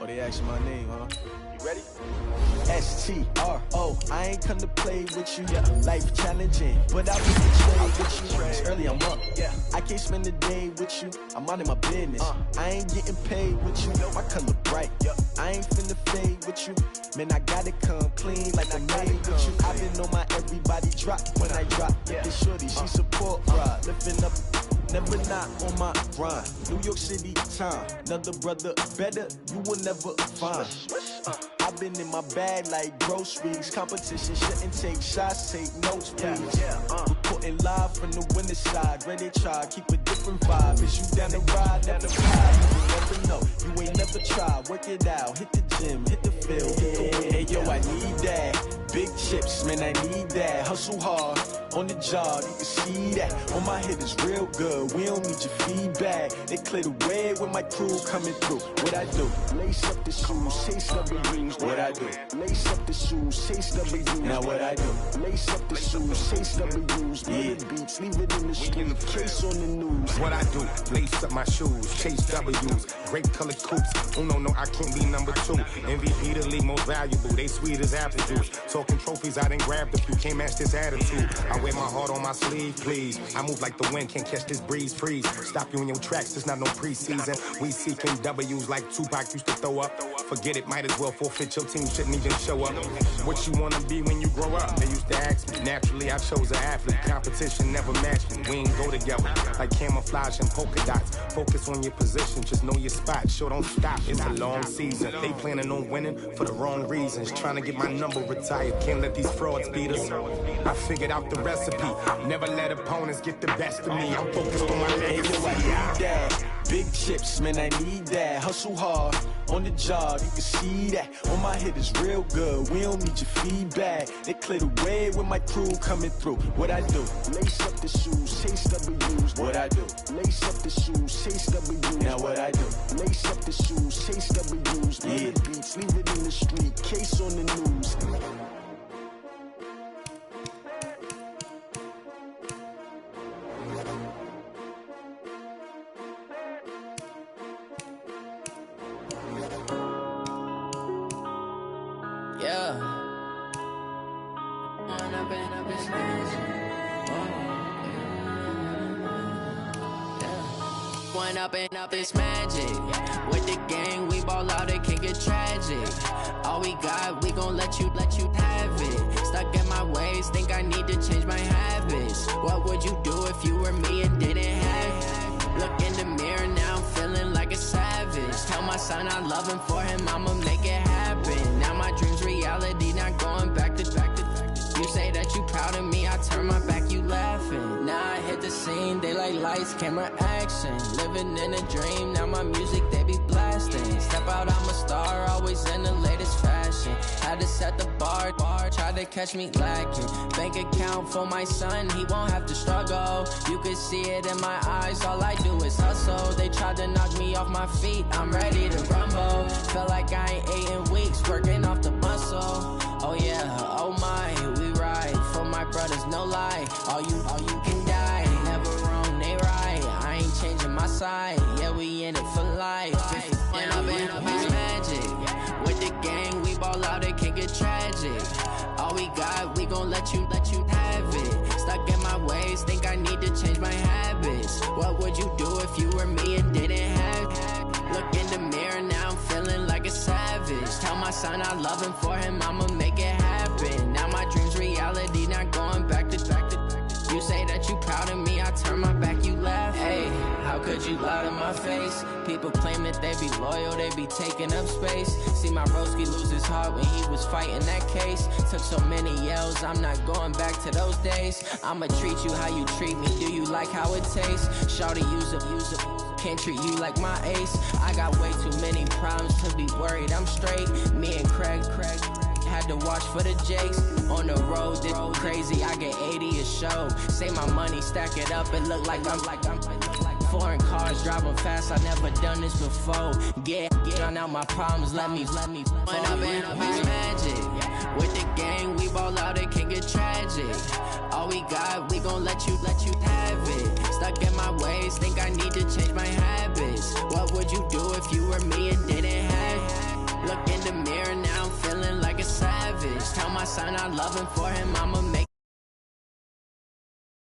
Oh, they asking my name, huh? You ready? STRO, I ain't come to play with you. Life challenging, but I will trade with you. It's early, I'm up. I can't spend the day with you. I'm out of my business. I ain't getting paid with you. My color bright. I ain't finna fade with you. Man, I gotta come clean like I made with you. I've been on my everybody drop when I drop. This shorty, she support rod, lifting up never not on my grind. New York City time, another brother better, you will never find. I've been in my bag like groceries. Competition shouldn't take shots, take notes, please. Reporting live from the winter side. Ready try, keep a different vibe. Is you down the ride, never ride. You never know, you ain't never tried. Work it out, hit the gym, hit the field, hit the wind. Hey yo, I need that. Big chips, man, I need that. Hustle hard, on the job, you can see that. On my head is real good, we don't need your feedback. They clear the way with my crew coming through. What I do? Lace up the shoes, chase W's. What I do? Lace up the shoes, chase W's. Now what I do? Lace up the shoes, chase W's. Yeah, beats, leave it in the street, case on the news. What I do? Lace up my shoes, chase W's. Grape colored coops. Oh no, I can't be number 2. MVP the league most valuable. They sweet as apple juice. Talking trophies, I done grabbed a few. Can't match this attitude. I wear my heart on my sleeve, please. I move like the wind, can't catch this breeze, freeze. Stop you in your tracks, it's not no preseason. We seeking W's like Tupac used to throw up. Forget it, might as well forfeit your team, shouldn't even show up. What you wanna be when you grow up? They used to ask me. Naturally, I chose an athlete. Competition never matched me. We ain't go together like camouflage and polka dots. Focus on your position, just know your spot. Sure, don't stop, it's a long season. They planning on winning for the wrong reasons. Trying to get my number retired, can't let these frauds beat us. I figured out the recipe. Never let opponents get the best of me. I'm focused on my legacy. I need that. Big chips, man, I need that. Hustle hard, on the job, you can see that. On my head is real good, we don't need your feedback. They clear the way with my crew coming through. What I do? Lace up the shoes, chase W's. What I do? Lace up the shoes, chase W's. Now what I do? Lace up the shoes, chase W's. Yeah, beats, leave it in the street, case on the news. Up this magic. With the gang, we ball out, it can get tragic. All we got, we gon' let you have it. Stuck in my ways, think I need to change my habits. What would you do if you were me and didn't have it? Look in the mirror, now I'm feeling like a savage. Tell my son I love him, for him I'ma make it happen. Now my dream's reality, not going back to. You say that you proud of me, I turn my back, you laughing. Now I hit the scene, they like lights, camera, action. Living in a dream, now my music, they be blasting. Step out, I'm a star, always in the latest fashion. Had to set the bar, tried to catch me lacking. Bank account for my son, he won't have to struggle. You could see it in my eyes, all I do is hustle. They tried to knock me off my feet, I'm ready to rumble. Felt like I ain't ate in weeks, working off the muscle. Oh yeah, oh my, we ride for my brothers, no lie. All you can die, never wrong, they right. I ain't changing my side, yeah, we in it for life. And I've been magic. With the gang, we ball out, it can get tragic. All we got, we gon' let you have it. Stuck in my ways, think I need to change my habits. What would you do if you were me and didn't have it? Look in the mirror, now I'm feeling like a savage. Tell my son I love him, for him I'ma make it happen. Now my dream's reality, not going back to. You say that you proud of me, I turn my back, you laugh. Hey, how could you lie to my face? People claim that they be loyal, they be taking up space. See my broski lose his heart when he was fighting that case. Took so many yells, I'm not going back to those days. I'ma treat you how you treat me, do you like how it tastes? Shawty, use up, can't treat you like my ace. I got way too many problems to be worried, I'm straight. Me and Craig had to watch for the Jakes. On the road, this crazy, I get 80 a show. Say my money, stack it up, it look like I'm foreign cars, driving fast, I never done this before. Get on out my problems, let me When I've been magic. With the gang, we ball out, it can get tragic. All we got, we gon' let you have it. Stuck in my ways, think I need to change my habits. What would you do if you were me and didn't have it? Look in the mirror, now I'm feeling like a savage. Tell my son I love him, for him I'ma make